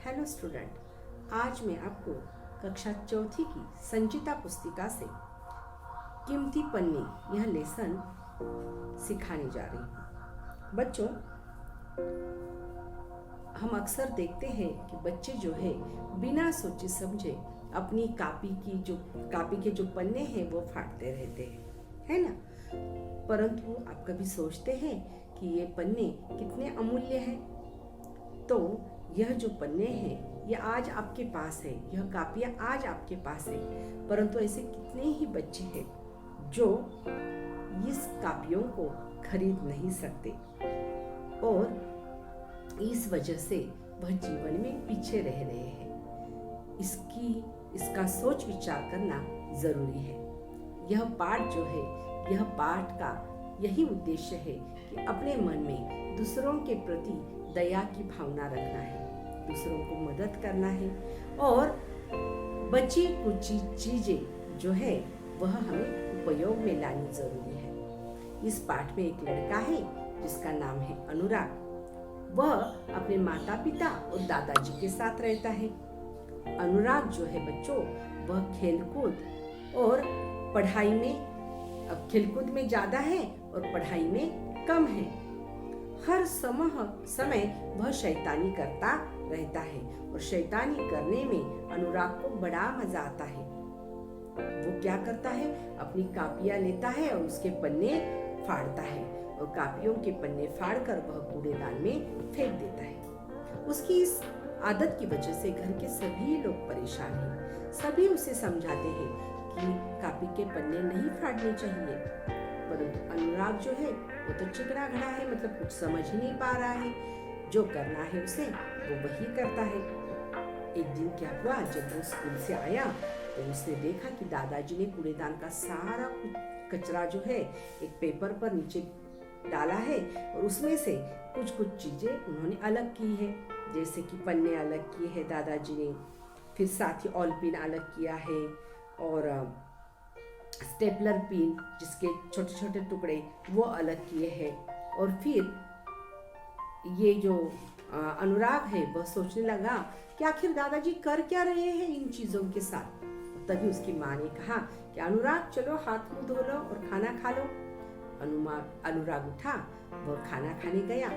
Hello student, आज मैं आपको कक्षा चौथी की संचिता पुस्तिका से कीमती पन्ने यह लेसन सिखाने जा रही हूँ। बच्चों, हम अक्सर देखते हैं कि बच्चे जो है बिना सोचे समझे अपनी कापी के जो पन्ने हैं वो फाड़ते रहते हैं, है ना। परंतु आप कभी सोचते हैं कि ये पन्ने कितने अमूल्य हैं? तो यह जो पन्ने हैं ये आज आपके पास है, यह कापियाँ आज आपके पास है, परंतु ऐसे कितने ही बच्चे हैं जो इस कापियों को खरीद नहीं सकते और इस वजह से वह जीवन में पीछे रह रहे हैं। इसका सोच विचार करना जरूरी है। यह पाठ जो है, यह पाठ का यही उद्देश्य है कि अपने मन में दूसरों के प्रति दया की भावना रखना है, दूसरों को मदद करना है और बची कुछ चीजें जो है वह हमें उपयोग में लानी जरूरी है। इस पाठ में एक लड़का है जिसका नाम है अनुराग। वह अपने माता पिता और दादाजी के साथ रहता है। अनुराग जो है बच्चों, वह खेलकूद और पढ़ाई में खेलकूद में ज्यादा है और पढ़ाई में कम है। हर समय वह शैतानी करता रहता है और शैतानी करने में अनुराग को बड़ा मजा आता है। वो क्या करता है, अपनी कापियां लेता है और उसके पन्ने फाड़ता है और कापियों के पन्ने फाड़कर वह कूड़ेदान में फेंक देता है। उसकी इस आदत की वजह से घर के सभी लोग परेशान हैं। सभी उसे समझाते हैं कि कापी के पन्ने नहीं फाड़ने चाहिए, परंतु अनुराग जो है वो तो चिकना घड़ा है, मतलब कुछ समझ ही नहीं पा रहा है। जो करना है उसे वो वही करता है। एक दिन क्या हुआ, जब वो स्कूल से आया तो उसने देखा कि दादाजी ने कूड़ेदान का सारा कचरा जो है एक पेपर पर नीचे डाला है और उसमें से कुछ चीजें उन्होंने अलग की है, जैसे कि पन्ने अलग किए हैं दादाजी ने, फिर साथ ही ऑल पिन अलग किया है और स्टेपलर पिन जिसके छोटे छोटे टुकड़े वो अलग किए हैं। और फिर ये जो अनुराग है वह सोचने लगा कि आखिर दादाजी कर क्या रहे हैं इन चीजों के साथ। तभी उसकी माँ ने कहा कि अनुराग चलो हाथ मुंह धो लो और खाना खा लो। अनुराग उठा, वह खाना खाने गया।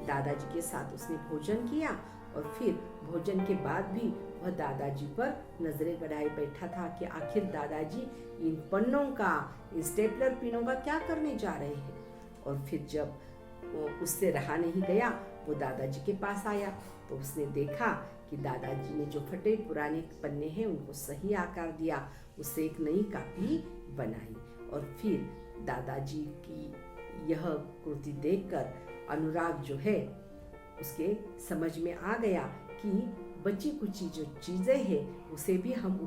दादाजी के साथ उसने भोजन किया और फिर भोजन के बाद भी वह दादाजी पर नजरें गड़ाए बैठा था कि आखिर दादाजी इन पन्नों का, इन स्टेपलर पिनों का क्या करने जा रहे हैं। और फिर जब उससे रहा नहीं गया, वो दादाजी के पास आया तो उसने देखा कि दादाजी ने जो फटे पुराने पन्ने हैं उनको सही आकार दिया, उससे एक नई कापी बनाई। और फिर दादाजी की यह कृति देखकर अनुराग जो है उसके समझ में आ गया कि बची कुची जो चीजें हैं उसे भी हम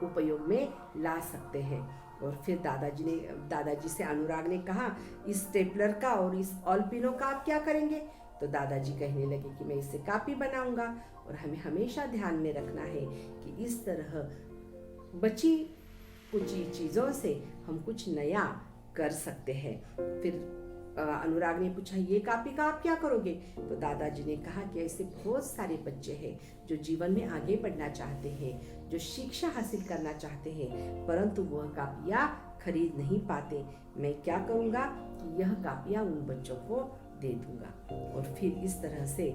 उपयोग में ला सकते हैं। और फिर दादाजी से अनुराग ने कहा, इस स्टेपलर का और इस ऑल पिनों का आप क्या करेंगे? तो दादाजी कहने लगे कि मैं इससे कापी बनाऊंगा। और हमें हमेशा ध्यान में रखना है कि इस तरह बची कुची चीजों से हम कुछ नया कर सकते हैं। फिर अनुराग ने पूछा, ये कापी का आप क्या करोगे? तो दादाजी ने कहा कि ऐसे बहुत सारे बच्चे हैं जो जीवन में आगे बढ़ना चाहते हैं, जो शिक्षा हासिल करना चाहते हैं, परंतु वह कापियां खरीद नहीं पाते। मैं क्या करूंगा कि यह कापियां उन बच्चों को दे दूंगा। और फिर इस तरह से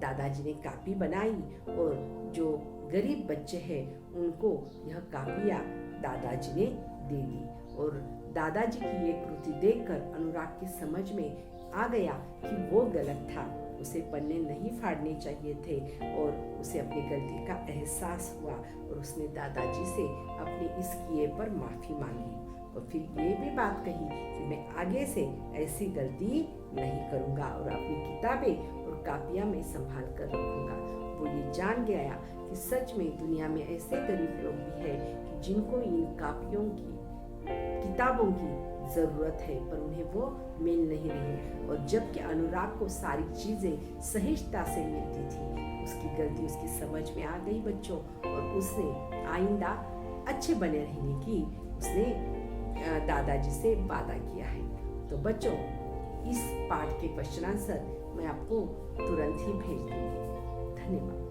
दादाजी ने कापी बनाई और जो गरीब बच्चे हैं उनको यह कापियां दादाजी ने दे दी। और दादाजी की ये कृति देखकर अनुराग की समझ में आ गया कि वो गलत था, उसे पन्ने नहीं फाड़ने चाहिए थे और उसे अपनी गलती का एहसास हुआ और उसने दादाजी से अपने इस किए पर माफी मांगी और फिर ये भी बात कही कि मैं आगे से ऐसी गलती नहीं करूंगा और अपनी किताबें और कापियां मैं संभाल कर रखूंगा। वो ये जान गया कि सच में दुनिया में ऐसे गरीब लोग भी हैं कि जिनको इन कापियों की, किताबों की जरूरत है पर उन्हें वो मिल नहीं रही। और जबकि अनुराग को सारी चीजें सहजता से मिलती थी, उसकी गलती उसकी समझ में आ गई बच्चों, और उसने आइंदा अच्छे बने रहने की उसने दादाजी से वादा किया है। तो बच्चों, इस पाठ के क्वेश्चन आंसर मैं आपको तुरंत ही भेज दूंगी। धन्यवाद।